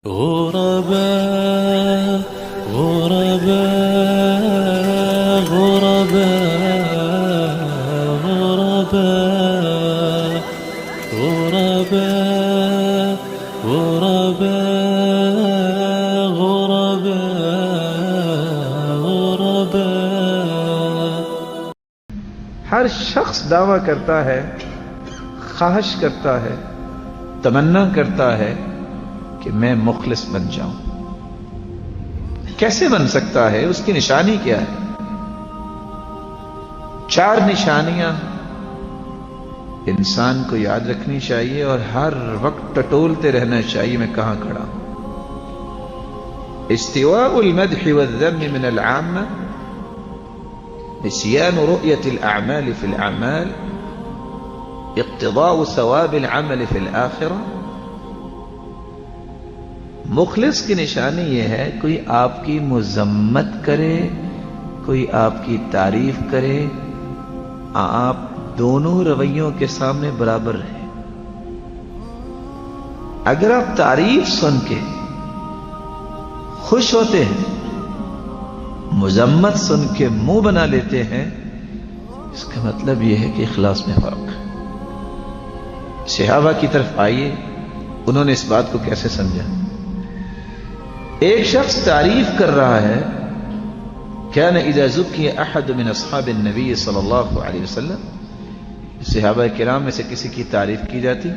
غرباء غرباء غرباء غرباء غرباء غرباء غرباء غرباء. ہر شخص دعویٰ کرتا ہے، خواہش کرتا ہے، تمنا کرتا ہے کہ میں مخلص بن جاؤں. کیسے بن سکتا ہے؟ اس کی نشانی کیا ہے؟ 4 نشانیاں انسان کو یاد رکھنی چاہیے اور ہر وقت ٹٹولتے رہنا چاہیے میں کہاں کھڑا ہوں. استواء المدح والذم من العامة، نسيان رؤية الأعمال في الأعمال، اقتضاء ثواب العمل في الآخرة. مخلص کی نشانی یہ ہے کوئی آپ کی مذمت کرے، کوئی آپ کی تعریف کرے، آپ دونوں رویوں کے سامنے برابر رہیں. اگر آپ تعریف سن کے خوش ہوتے ہیں، مذمت سن کے منہ بنا لیتے ہیں، اس کا مطلب یہ ہے کہ اخلاص میں فرق ہے. صحابہ کی طرف آئیے، انہوں نے اس بات کو کیسے سمجھا. ایک شخص تعریف کر رہا ہے، كان اذا ذكي احد من اصحاب النبي صلی اللہ علیہ وسلم، صحابہ کرام میں سے کسی کی تعریف کی جاتی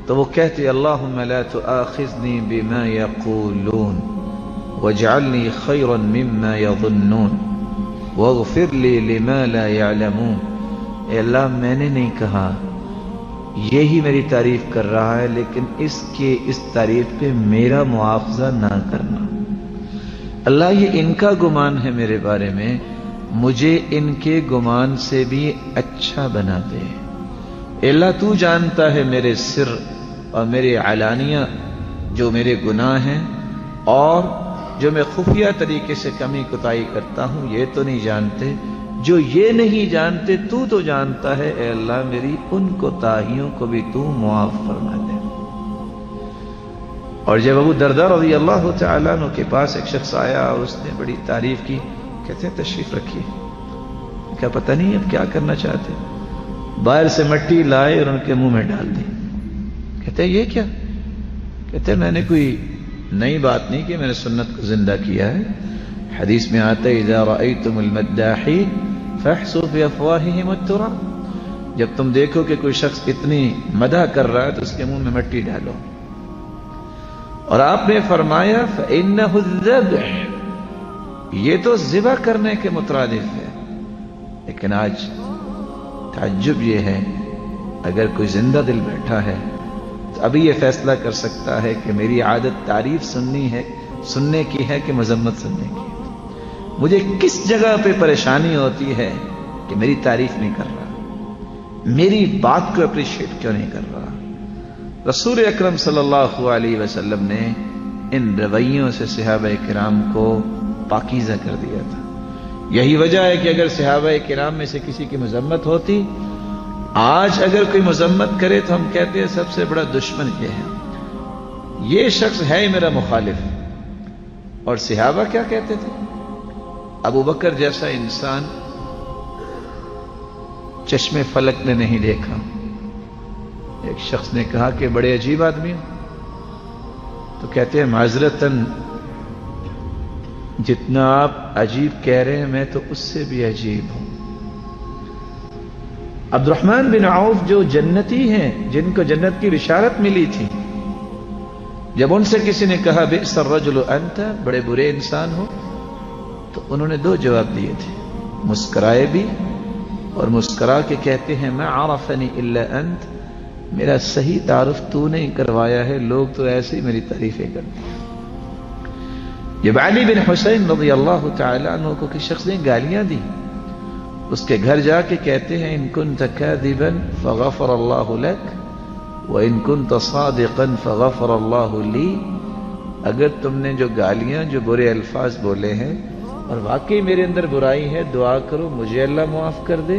تو وہ کہتے اللهم لا تؤاخذني بما يقولون واجعلني خيرا مما يظنون واغفر لي لما لا يعلمون. اے اللہ، میں نے نہیں کہا، یہی میری تعریف کر رہا ہے، لیکن اس تعریف پہ میرا مواخذہ نہ کرنا. اللہ، یہ ان کا گمان ہے میرے بارے میں، مجھے ان کے گمان سے بھی اچھا بنا دے. اے اللہ، تو جانتا ہے میرے سر اور میرے علانیہ جو میرے گناہ ہیں، اور جو میں خفیہ طریقے سے کمی کوتاہی کرتا ہوں یہ تو نہیں جانتے، جو یہ نہیں جانتے تو جانتا ہے. اے اللہ، میری ان کوتاہیوں کو بھی تو معاف فرما دے. اور جب ابو درداء رضی اللہ تعالیٰ عنہ کے پاس ایک شخص آیا اور اس نے بڑی تعریف کی، کہتے ہیں تشریف رکھیے. کیا پتہ نہیں اب کیا کرنا چاہتے. باہر سے مٹی لائے اور ان کے منہ میں ڈال دی. کہتے ہیں یہ کیا؟ کہتے ہیں میں نے کوئی نئی بات نہیں کی، میں نے سنت کو زندہ کیا ہے. حدیث میں آتا ہے اذا رأيتم المداحين فاحسوا بافواههم التراب، جب تم دیکھو کہ کوئی شخص اتنی مدح کر رہا ہے تو اس کے منہ میں مٹی ڈالو. اور آپ نے فرمایا فإنه الذبح، یہ تو ذبح کرنے کے مترادف ہے. لیکن آج تعجب یہ ہے، اگر کوئی زندہ دل بیٹھا ہے تو ابھی یہ فیصلہ کر سکتا ہے کہ میری عادت تعریف سننے کی ہے کہ مذمت سننے کی. مجھے کس جگہ پہ پریشانی ہوتی ہے کہ میری تعریف نہیں کر رہا، میری بات کو اپریشیٹ کیوں نہیں کر رہا. رسول اکرم صلی اللہ علیہ وسلم نے ان رویوں سے صحابہ کرام کو پاکیزہ کر دیا تھا. یہی وجہ ہے کہ اگر صحابہ کرام میں سے کسی کی مذمت ہوتی، آج اگر کوئی مذمت کرے تو ہم کہتے ہیں سب سے بڑا دشمن یہ ہے، یہ شخص ہے میرا مخالف. اور صحابہ کیا کہتے تھے؟ ابو بکر جیسا انسان چشمے فلک نے نہیں دیکھا. ایک شخص نے کہا کہ بڑے عجیب آدمی ہو، تو کہتے ہیں معذرتاً جتنا آپ عجیب کہہ رہے ہیں میں تو اس سے بھی عجیب ہوں. عبد الرحمن بن عوف جو جنتی ہیں، جن کو جنت کی بشارت ملی تھی، جب ان سے کسی نے کہا بئس الرجل انت، بڑے برے انسان ہو، تو انہوں نے 2 جواب دیے تھے، مسکرائے بھی اور مسکرا کے کہتے ہیں ما عرفنی الا انت، میرا صحیح تعارف تو نہیں کروایا ہے، لوگ تو ایسے ہی میری تعریفیں کرتے ہیں. جب علی بن حسین رضی اللہ تعالیٰ عنہ کو کسی شخص نے گالیاں دی، اس کے گھر جا کے کہتے ہیں ان کنت کاذبا فغفر اللہ لک وان کنت صادقا فغفر اللہ لی، اگر تم نے جو گالیاں، جو برے الفاظ بولے ہیں اور واقعی میرے اندر برائی ہے، دعا کرو مجھے اللہ معاف کر دے،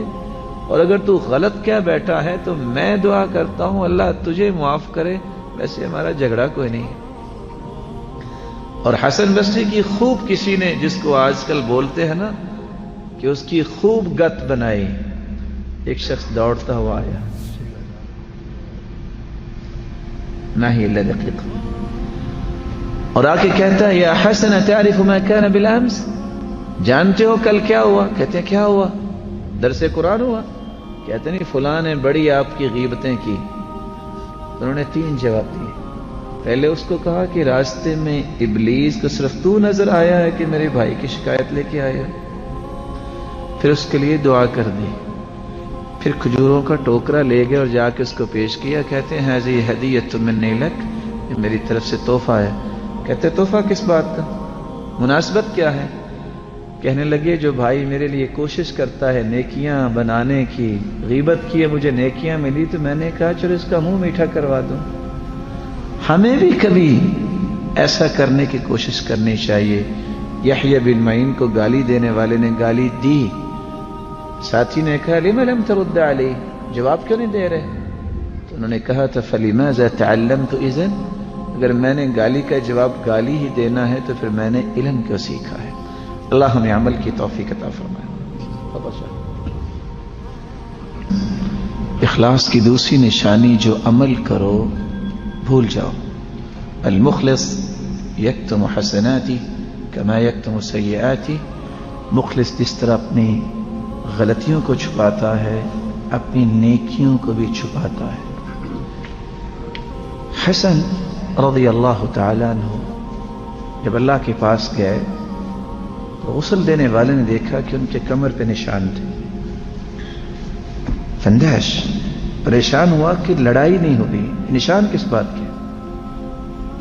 اور اگر تو غلط کیا بیٹھا ہے تو میں دعا کرتا ہوں اللہ تجھے معاف کرے، ویسے ہمارا جھگڑا کوئی نہیں ہے. اور حسن بصری کی خوب کسی نے، جس کو آج کل بولتے ہیں نا کہ اس کی خوب گت بنائی، ایک شخص دوڑتا ہوا آیا، نہ ہی الا دقیقہ، اور آ کے کہتا ہے یا حسن تعرف ما كان بالامس، جانتے ہو کل کیا ہوا؟ کہتے ہیں کیا ہوا؟ درس قرآن ہوا؟ کہتے نہیں فلاں نے بڑی آپ کی غیبتیں کی۔ انہوں نے 3 جواب دیے۔ پہلے اس کو کہا کہ راستے میں ابلیس کو صرف تو نظر آیا ہے کہ میرے بھائی کی شکایت لے کے آیا؟ پھر اس کے لیے دعا کر دی، پھر کھجوروں کا ٹوکرا لے گئے اور جا کے اس کو پیش کیا۔ کہتے ہیں ہذہ ہدیۃ منی لک، یہ میری طرف سے تحفہ ہے۔ کہتے تحفہ کس بات کا؟ مناسبت کیا ہے؟ کہنے لگے جو بھائی میرے لیے کوشش کرتا ہے نیکیاں بنانے کی، غیبت کی ہے، مجھے نیکیاں ملی تو میں نے کہا چلو اس کا منہ میٹھا کروا دوں۔ ہمیں بھی کبھی ایسا کرنے کی کوشش کرنی چاہیے۔ یحییٰ بن معین کو گالی دینے والے نے گالی دی، ساتھی نے کہا لم لم ترد علی، جواب کیوں نہیں دے رہے؟ تو انہوں نے کہا تھا فلماذا تعلمت اذا، اگر میں نے گالی کا جواب گالی ہی دینا ہے تو پھر میں نے علم کیوں سیکھا ہے؟ اللہ ہمیں عمل کی توفیق عطا فرمائے۔ اخلاص کی دوسری نشانی، جو عمل کرو بھول جاؤ۔ المخلص یکتم حسناتی کما یکتم سیئاتی، مخلص جس طرح اپنی غلطیوں کو چھپاتا ہے اپنی نیکیوں کو بھی چھپاتا ہے۔ حسن رضی اللہ تعالیٰ عنہ جب اللہ کے پاس گئے تو غسل دینے والے نے دیکھا کہ ان کے کمر پہ نشان تھے۔ فندش پریشان ہوا کہ لڑائی نہیں ہوئی، نشان کس بات کے؟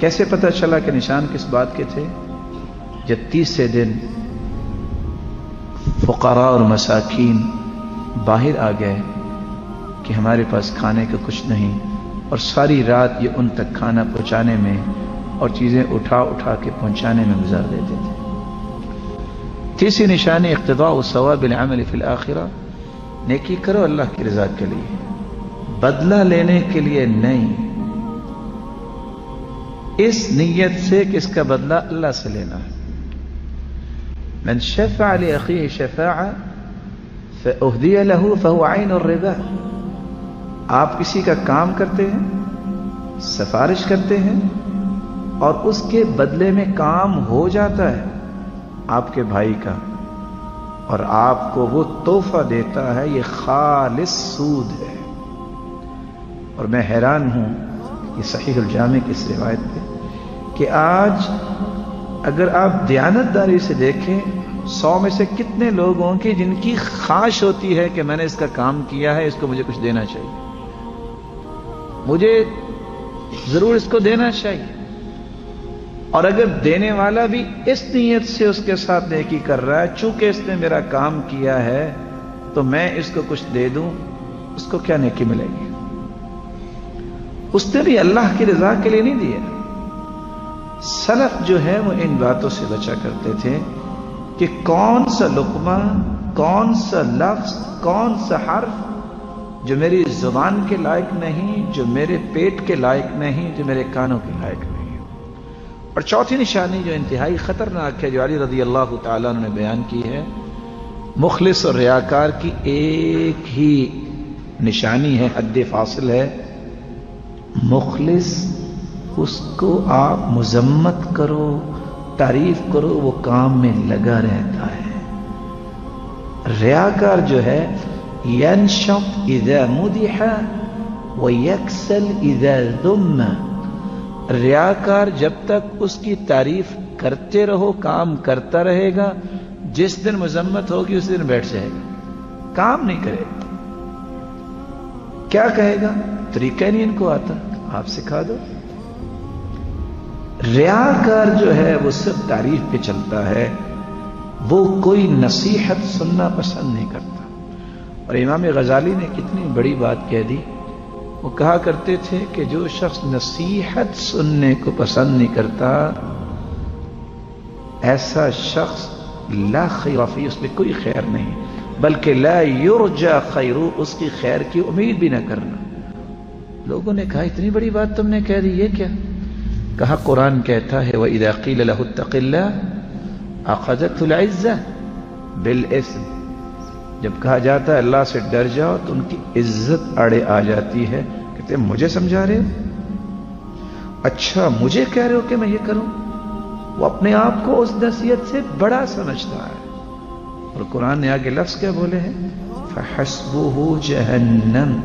کیسے پتہ چلا کہ نشان کس بات کے تھے؟ جب 30 دن فقراء اور مساکین باہر آ گئے کہ ہمارے پاس کھانے کا کچھ نہیں، اور ساری رات یہ ان تک کھانا پہنچانے میں اور چیزیں اٹھا اٹھا کے پہنچانے میں گزار دیتے تھے۔ تیسری نشانی اقتضاء ثواب العمل فی الآخرہ، نیکی کرو اللہ کی رضا کے لیے، بدلہ لینے کے لیے نہیں، اس نیت سے کہ اس کا بدلہ اللہ سے لینا ہے۔ من شفع لأخيه شفاعة فأهدي له فهو عين الربا، آپ کسی کا کام کرتے ہیں، سفارش کرتے ہیں اور اس کے بدلے میں کام ہو جاتا ہے آپ کے بھائی کا، اور آپ کو وہ تحفہ دیتا ہے، یہ خالص سود ہے۔ اور میں حیران ہوں یہ صحیح الجامع کی اس روایت پہ کہ آج اگر آپ دیانتداری سے دیکھیں 100 میں سے کتنے لوگ ہوں کہ جن کی خواہش ہوتی ہے کہ میں نے اس کا کام کیا ہے، اس کو مجھے کچھ دینا چاہیے، مجھے ضرور اس کو دینا چاہیے، اور اگر دینے والا بھی اس نیت سے اس کے ساتھ نیکی کر رہا ہے چونکہ اس نے میرا کام کیا ہے تو میں اس کو کچھ دے دوں، اس کو کیا نیکی ملے گی؟ اس نے بھی اللہ کی رضا کے لیے نہیں دیا۔ سلف جو ہے وہ ان باتوں سے بچا کرتے تھے کہ کون سا لقمہ، کون سا لفظ، کون سا حرف جو میری زبان کے لائق نہیں، جو میرے پیٹ کے لائق نہیں، جو میرے کانوں کے لائق نہیں۔ اور چوتھی نشانی جو انتہائی خطرناک ہے، جو علی رضی اللہ تعالیٰ عنہ نے بیان کی ہے، مخلص اور ریاکار کی ایک ہی نشانی ہے، حد فاصل ہے، مخلص اس کو آپ مذمت کرو، تعریف کرو، وہ کام میں لگا رہتا ہے۔ ریاکار جو ہے ینشط اذا مدح ویکسل اذا ذم، ریاکار جب تک اس کی تعریف کرتے رہو کام کرتا رہے گا، جس دن مذمت ہوگی اس دن بیٹھ جائے گا، کام نہیں کرے گا۔ کیا کہے گا؟ طریقہ نہیں ان کو آتا، آپ سکھا دو۔ ریاکار جو ہے وہ صرف تعریف پہ چلتا ہے، وہ کوئی نصیحت سننا پسند نہیں کرتا۔ اور امام غزالی نے کتنی بڑی بات کہہ دی، وہ کہا کرتے تھے کہ جو شخص نصیحت سننے کو پسند نہیں کرتا، ایسا شخص لا خیر فی، اس میں کوئی خیر نہیں، بلکہ لا یرجا خیر، اس کی خیر کی امید بھی نہ کرنا۔ لوگوں نے کہا اتنی بڑی بات تم نے کہہ دی، یہ کیا؟ کہا قرآن کہتا ہے وَإِذَا قِيلَ لَهُ اتَّقِ اللَّهَ أَخَذَتْهُ الْعِزَّةُ بِالْإِثْمِ، جب کہا جاتا ہے اللہ سے ڈر جاؤ تو ان کی عزت اڑے آ جاتی ہے، کہتے ہیں مجھے سمجھا رہے ہو، اچھا مجھے کہہ رہے ہو کہ میں یہ کروں؟ وہ اپنے آپ کو اس نصیحت سے بڑا سمجھتا ہے۔ اور قرآن نے آگے لفظ کیا بولے ہیں؟ فَحَسْبُهُ جَهَنَّمْ،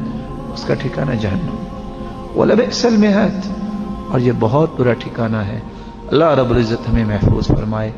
اس کا ٹھکانہ جہنم، وَلَبِئْسَ الْمِہَادُ، اور یہ بہت برا ٹھکانہ ہے۔ اللہ رب العزت ہمیں محفوظ فرمائے۔